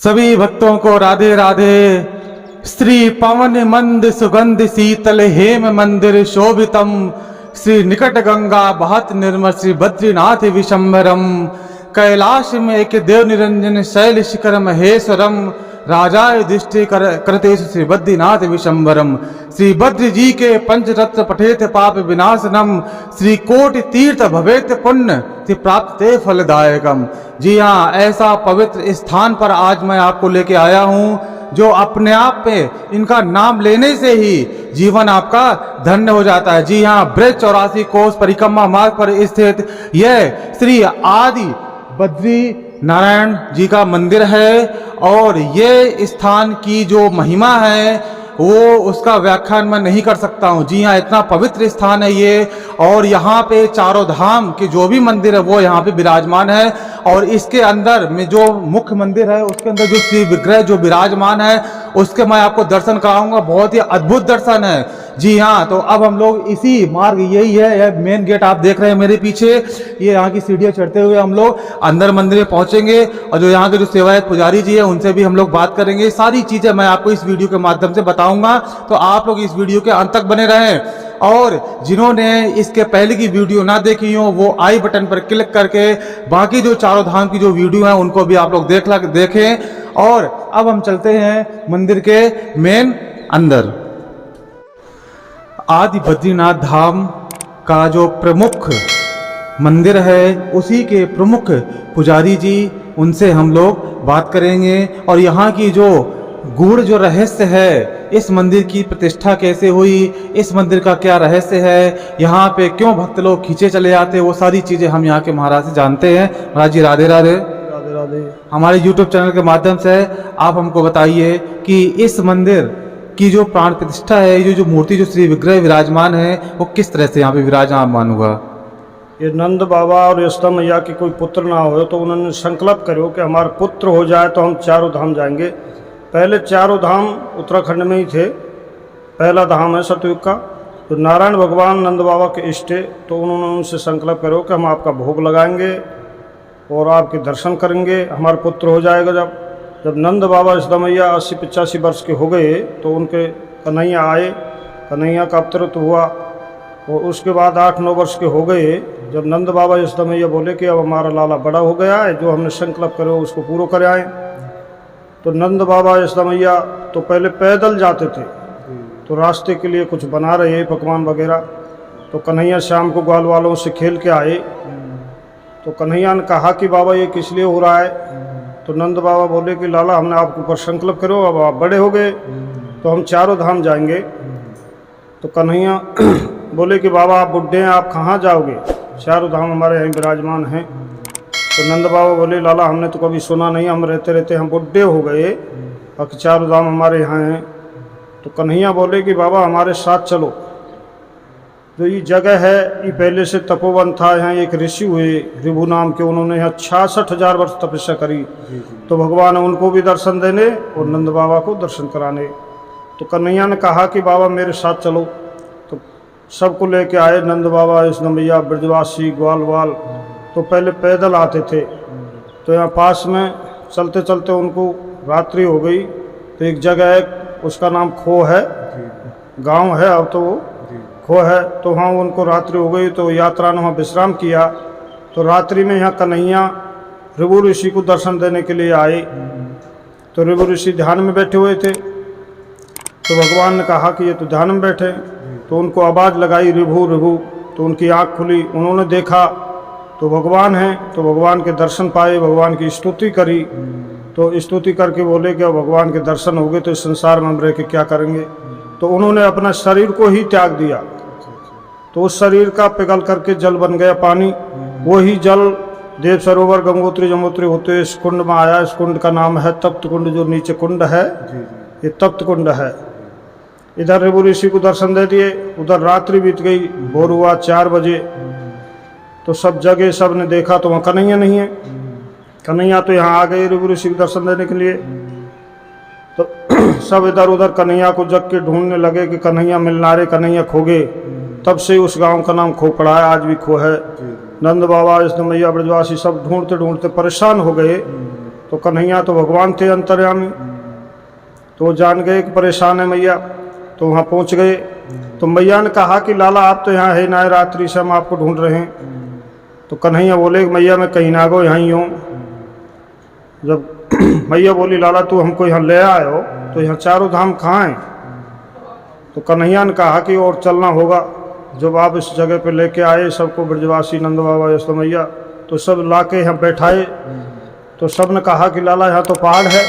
सभी भक्तों को राधे राधे। श्री पवन मंद सुगंध शीतल हेम मंदिर शोभितम, श्री निकट गंगा बहत निर्मल श्री बद्रीनाथ विशंबरम, कैलाश में एक देव निरंजन शैल शिखर महेश्वरम, राजा युधिष्ठिर करते श्री बद्रीनाथ विशंबरम, श्री बद्री जी के पंचरत्न पठेत पाप विनाशनम, श्री कोटि तीर्थ भवेत पुण्य श्री प्राप्त ते फलदायकम। जी हाँ, ऐसा पवित्र स्थान पर आज मैं आपको लेके आया हूँ जो अपने आप पे इनका नाम लेने से ही जीवन आपका धन्य हो जाता है। जी हाँ, ब्रज 84 कोस परिक्रमा मार्ग पर स्थित यह श्री आदि बद्री नारायण जी का मंदिर है और ये स्थान की जो महिमा है वो उसका व्याख्यान मैं नहीं कर सकता हूँ। जी हाँ, इतना पवित्र स्थान है ये, और यहाँ पे चारों धाम के जो भी मंदिर है वो यहाँ पे विराजमान है, और इसके अंदर में जो मुख्य मंदिर है उसके अंदर जो श्री विग्रह जो विराजमान है उसके मैं आपको दर्शन कराऊंगा। बहुत ही अद्भुत दर्शन है। जी हाँ, तो अब हम लोग इसी मार्ग यही है, यह मेन गेट आप देख रहे हैं मेरे पीछे, ये यहाँ की सीढ़ियाँ चढ़ते हुए हम लोग अंदर मंदिर में पहुंचेंगे, और जो यहाँ के जो सेवायत पुजारी जी है उनसे भी हम लोग बात करेंगे। सारी चीजें मैं आपको इस वीडियो के माध्यम से बताऊंगा, तो आप लोग इस वीडियो के अंत तक बने रहें। और जिन्होंने इसके पहले की वीडियो ना देखी हो वो आई बटन पर क्लिक करके बाकी जो चारों धाम की जो वीडियो है उनको भी आप लोग देखें। और अब हम चलते हैं मंदिर के मेन अंदर। आदि बद्रीनाथ धाम का जो प्रमुख मंदिर है उसी के प्रमुख पुजारी जी, उनसे हम लोग बात करेंगे, और यहाँ की जो गूढ़ जो रहस्य है, इस मंदिर की प्रतिष्ठा कैसे हुई, इस मंदिर का क्या रहस्य है, यहाँ पे क्यों भक्त लोग खींचे चले जाते हैं, वो सारी चीजें हम यहाँ के महाराज से जानते हैं। महाराज जी राधे राधे। राधे राधे। हमारे YouTube चैनल के माध्यम से आप हमको बताइए कि इस मंदिर की जो प्राण प्रतिष्ठा है, ये जो मूर्ति जो श्री विग्रह विराजमान है वो किस तरह से यहाँ पे विराजमान हुआ। ये नंद बाबा और यशोदा मैया की कोई पुत्र ना हो तो उन्होंने संकल्प करो कि हमारा पुत्र हो जाए तो हम चारों धाम जाएंगे। पहले चारों धाम उत्तराखंड में ही थे। पहला धाम है सतयुग का, तो नारायण भगवान नंद बाबा के इष्ट, तो उन्होंने उनसे संकल्प करो कि हम आपका भोग लगाएंगे और आपके दर्शन करेंगे, हमारा पुत्र हो जाएगा। जब नंद बाबा यशोदा मैया 80-85 वर्ष के हो गए तो उनके कन्हैया आए, कन्हैया का अवतरित हुआ, और उसके बाद 8-9 वर्ष के हो गए जब नंद बाबा यशोदा मैया बोले कि अब हमारा लाला बड़ा हो गया है, जो हमने संकल्प करो उसको पूरा कर आए। तो नंद बाबा यशोदा मैया तो पहले पैदल जाते थे, तो रास्ते के लिए कुछ बना रहे पकवान वगैरह, तो कन्हैया शाम को ग्वाल वालों से खेल के आए, तो कन्हैया ने कहा कि बाबा ये किस लिए हो रहा है। तो नंद बाबा बोले कि लाला हमने आपके ऊपर संकल्प करो, अब आप बड़े हो गए तो हम चारों धाम जाएंगे। तो कन्हैया बोले कि बाबा आप बुढ़े हैं, आप कहाँ जाओगे, चारों धाम हमारे यहीं विराजमान हैं। तो नंद बाबा बोले लाला हमने तो कभी सुना नहीं, हम रहते रहते हम बुढ़े हो गए और चारों धाम हमारे यहाँ हैं। तो कन्हैया बोले कि बाबा हमारे साथ चलो, जो ये जगह है ये पहले से तपोवन था, यहाँ एक ऋषि हुए ऋभु नाम के, उन्होंने यहाँ 66,000 वर्ष तपस्या करी, तो भगवान उनको भी दर्शन देने और नंद बाबा को दर्शन कराने। तो कन्हैया ने कहा कि बाबा मेरे साथ चलो, तो सबको लेके आए नंद बाबा यशोदा मैया ब्रजवासी ग्वाल वाल, तो पहले पैदल आते थे, तो यहाँ पास में चलते चलते उनको रात्रि हो गई, तो एक जगह है उसका नाम खो है, गांव है अब तो वो खो है, तो वहाँ उनको रात्रि हो गई, तो यात्रा ने वहाँ विश्राम किया। तो रात्रि में यहाँ कन्हैया ऋभु ऋषि को दर्शन देने के लिए आए, तो ऋभु ऋषि ध्यान में बैठे हुए थे, तो भगवान ने कहा कि ये तो ध्यान में बैठे, तो उनको आवाज़ लगाई ऋभु ऋभु, तो उनकी आँख खुली, उन्होंने देखा तो भगवान हैं, तो भगवान के दर्शन पाए, भगवान की स्तुति करी, तो स्तुति करके बोले कि अब भगवान के दर्शन हो गए तो इस संसार में हम रह के क्या करेंगे। तो उन्होंने अपना शरीर को ही त्याग दिया, तो उस शरीर का पिघल करके जल बन गया पानी, वही जल देव सरोवर गंगोत्री जमुत्री होते इस कुंड में आया। इस कुंड का नाम है तप्त कुंड, जो नीचे कुंड है ये तप्त कुंड है। इधर ऋभु ऋषि को दर्शन दे दिए, उधर रात्रि बीत गई, भोर हुआ 4 बजे, तो सब जगह सब ने देखा तो वहाँ कन्हैया नहीं है। कन्हैया तो यहाँ आ गए ऋभु ऋषि को दर्शन देने के लिए, तो सब इधर उधर कन्हैया को जग के ढूंढने लगे कि कन्हैया मिलना रे, कन्हैया खो गए। तब से उस गांव का नाम खो पड़ा है, आज भी खो है। नंद बाबा यशोदा मैया ब्रजवासी सब ढूंढते ढूंढते परेशान हो गए, तो कन्हैया तो भगवान थे अंतर्यामी, तो वो जान गए कि परेशान है मैया, तो वहाँ पहुँच गए। तो मैया ने कहा कि लाला आप तो यहाँ है ना, रात्रि से हम आपको ढूंढ रहे हैं। तो कन्हैया बोले मैया मैं कहीं ना गो, यहाँ ही हूँ। जब मैया बोली लाला तू हमको यहाँ ले आए हो, तो यहाँ चारों धाम कहाँ हैं? तो कन्हैया ने कहा कि और चलना होगा। जब आप इस जगह पे लेके आए सबको, ब्रजवासी नंद बाबा यशोदा मैया, तो सब ला के यहाँ बैठाए। तो सब ने कहा कि लाला यहाँ तो पहाड़ है,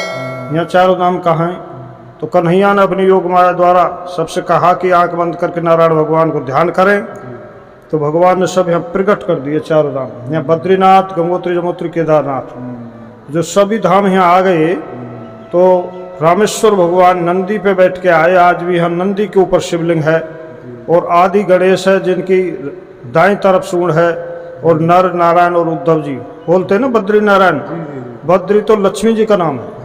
यहाँ चारों धाम कहाँ हैं? तो कन्हैया ने अपनी योग माया द्वारा सबसे कहा कि आंख बंद करके नारायण भगवान को ध्यान करें। तो भगवान ने सब यहाँ प्रकट कर दिए चारों धाम। यहाँ बद्रीनाथ, गंगोत्री, यमुनोत्री, केदारनाथ, जो सभी धाम यहाँ आ गए। तो रामेश्वर भगवान नंदी पे बैठ के आए। आज भी यहाँ नंदी के ऊपर शिवलिंग है, और आदि गणेश है जिनकी दाएं तरफ सूंड है, और नर नारायण और उद्धव जी बोलते हैं ना बद्री नारायण। बद्री तो लक्ष्मी जी का नाम है।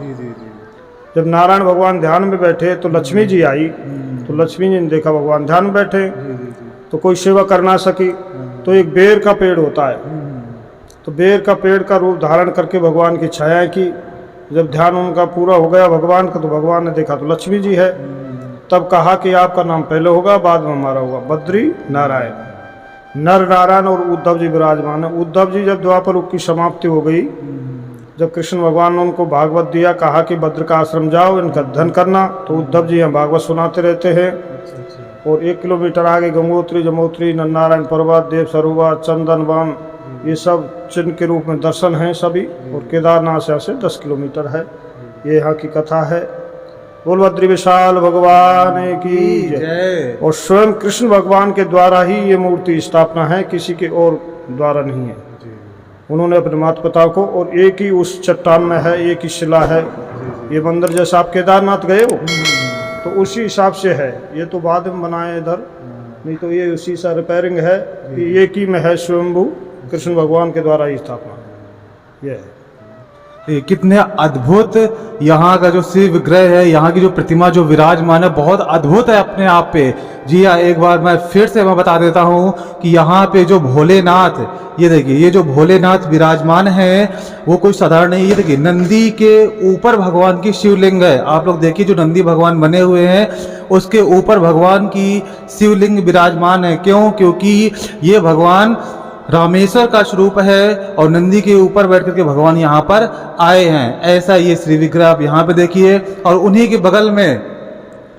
जब नारायण भगवान ध्यान में बैठे तो लक्ष्मी जी आई, तो लक्ष्मी जी ने देखा भगवान ध्यान में बैठे, तो कोई सेवा कर ना सकी। तो एक बेर का पेड़ होता है, तो बेर का पेड़ का रूप धारण करके भगवान की छाया की। जब ध्यान उनका पूरा हो गया भगवान का, तो भगवान ने देखा तो लक्ष्मी जी है। तब कहा कि आपका नाम पहले होगा, बाद में हमारा होगा। बद्री नारायण, नर नारायण और उद्धव जी विराजमान है। उद्धव जी जब द्वापर युग की समाप्ति हो गई, जब कृष्ण भगवान ने उनको भागवत दिया, कहा कि भद्र का आश्रम जाओ, इनका अध्ययन करना, तो उद्धव जी यहाँ भागवत सुनाते रहते हैं। और 1 किलोमीटर आगे गंगोत्री, जमुनोत्री, नारायण पर्वत, देव सरोवर, चंदन वन, ये सब चिन्ह के रूप में दर्शन हैं सभी। और केदारनाथ से यहाँ से 10 किलोमीटर है। ये यहाँ की कथा है। बोल बद्री विशाल भगवान की जय। और स्वयं कृष्ण भगवान के द्वारा ही ये मूर्ति स्थापना है, किसी के और द्वारा नहीं है। उन्होंने अपने माता पिता को, और एक ही उस चट्टान में है, एक ही शिला है। ये मंदिर जैसा आप केदारनाथ गए हो तो उसी हिसाब से है। ये तो बाद में बनाए इधर, नहीं तो ये उसी सा रिपेयरिंग है। ये एक ही में है, स्वयंभू कृष्ण भगवान के द्वारा ही स्थापना ये है। ये कितने अद्भुत यहाँ का जो शिव विग्रह है, यहाँ की जो प्रतिमा जो विराजमान है, बहुत अद्भुत है अपने आप पे। जी हाँ, एक बार मैं फिर से बता देता हूँ कि यहाँ पे जो भोलेनाथ, ये देखिए ये जो भोलेनाथ विराजमान है वो कोई साधारण नहीं। ये देखिए नंदी के ऊपर भगवान की शिवलिंग है। आप लोग देखिए जो नंदी भगवान बने हुए हैं उसके ऊपर भगवान की शिवलिंग विराजमान है। क्यों? क्योंकि ये भगवान रामेश्वर का स्वरूप है, और नंदी के ऊपर बैठ करके भगवान यहाँ पर आए हैं। ऐसा ये श्री विग्रह आप यहाँ पे देखिए। और उन्हीं के बगल में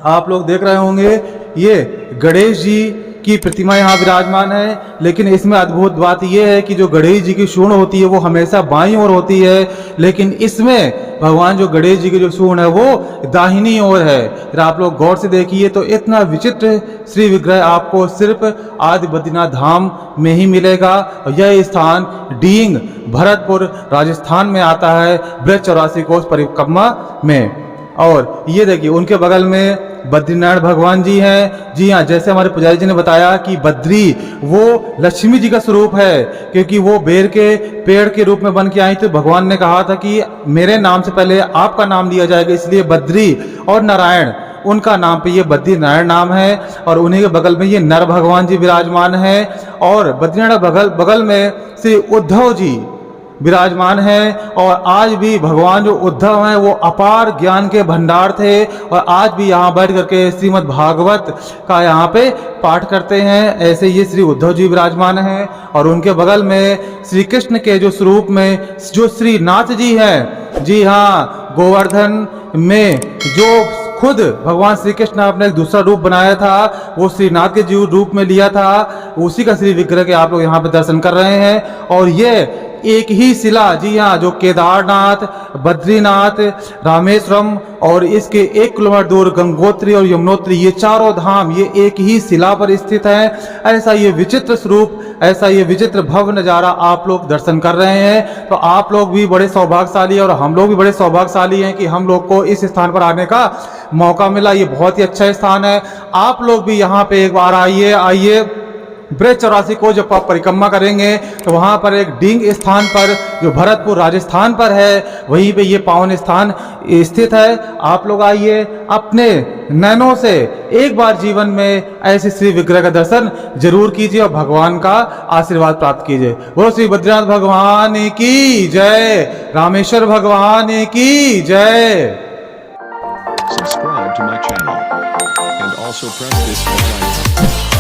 आप लोग देख रहे होंगे ये गणेश जी की प्रतिमा यहाँ विराजमान है। लेकिन इसमें अद्भुत बात यह है कि जो गणेश जी की सूंड होती है वो हमेशा बाईं ओर होती है, लेकिन इसमें भगवान जो गणेश जी की जो सूंड है वो दाहिनी ओर है। फिर आप लोग गौर से देखिए तो इतना विचित्र श्री विग्रह आपको सिर्फ आदि बद्रीनाथ धाम में ही मिलेगा। यह स्थान डींग भरतपुर राजस्थान में आता है, ब्रज 84 कोस परिक्रमा में। और ये देखिए उनके बगल में बद्रीनारायण भगवान जी हैं। जी हाँ, जैसे हमारे पुजारी जी ने बताया कि बद्री वो लक्ष्मी जी का स्वरूप है, क्योंकि वो बेर के पेड़ के रूप में बन के आई थी। भगवान ने कहा था कि मेरे नाम से पहले आपका नाम लिया जाएगा, इसलिए बद्री और नारायण उनका नाम पे ये बद्री नारायण नाम है। और उन्हीं के बगल में ये नर भगवान जी विराजमान है। और बद्रीनारायण बगल में श्री उद्धव जी विराजमान है। और आज भी भगवान जो उद्धव हैं वो अपार ज्ञान के भंडार थे, और आज भी यहाँ बैठ करके श्रीमद् भागवत का यहाँ पे पाठ करते हैं। ऐसे ये श्री उद्धव जी विराजमान हैं। और उनके बगल में श्री कृष्ण के जो स्वरूप में जो श्री नाथ जी हैं। जी हाँ, गोवर्धन में जो खुद भगवान श्री कृष्ण ने अपने एक दूसरा रूप बनाया था, वो श्रीनाथ के जीव रूप में लिया था, उसी का श्री विग्रह के आप लोग यहाँ पे दर्शन कर रहे हैं। और ये एक ही शिला, जी हाँ, जो केदारनाथ, बद्रीनाथ, रामेश्वरम और इसके 1 किलोमीटर दूर गंगोत्री और यमुनोत्री, ये चारों धाम ये एक ही शिला पर स्थित है। ऐसा ये विचित्र स्वरूप, ऐसा ये विचित्र भव्य नजारा आप लोग दर्शन कर रहे हैं। तो आप लोग भी बड़े सौभाग्यशाली और हम लोग भी बड़े सौभाग्यशाली हैं कि हम लोग को इस स्थान पर आने का मौका मिला। ये बहुत ही अच्छा स्थान है। आप लोग भी यहाँ पे एक बार आइए। ब्रज 84 को जब आप परिक्रमा करेंगे तो वहां पर एक डींग स्थान पर, जो भरतपुर राजस्थान पर है, वहीं पे ये पावन स्थान स्थित है। आप लोग आइए, अपने नैनों से एक बार जीवन में ऐसे श्री विग्रह का दर्शन जरूर कीजिए और भगवान का आशीर्वाद प्राप्त कीजिए। वो श्री बद्रीनाथ भगवान की जय, रामेश्वर भगवान की जय। Subscribe to my channel and also press this bell icon.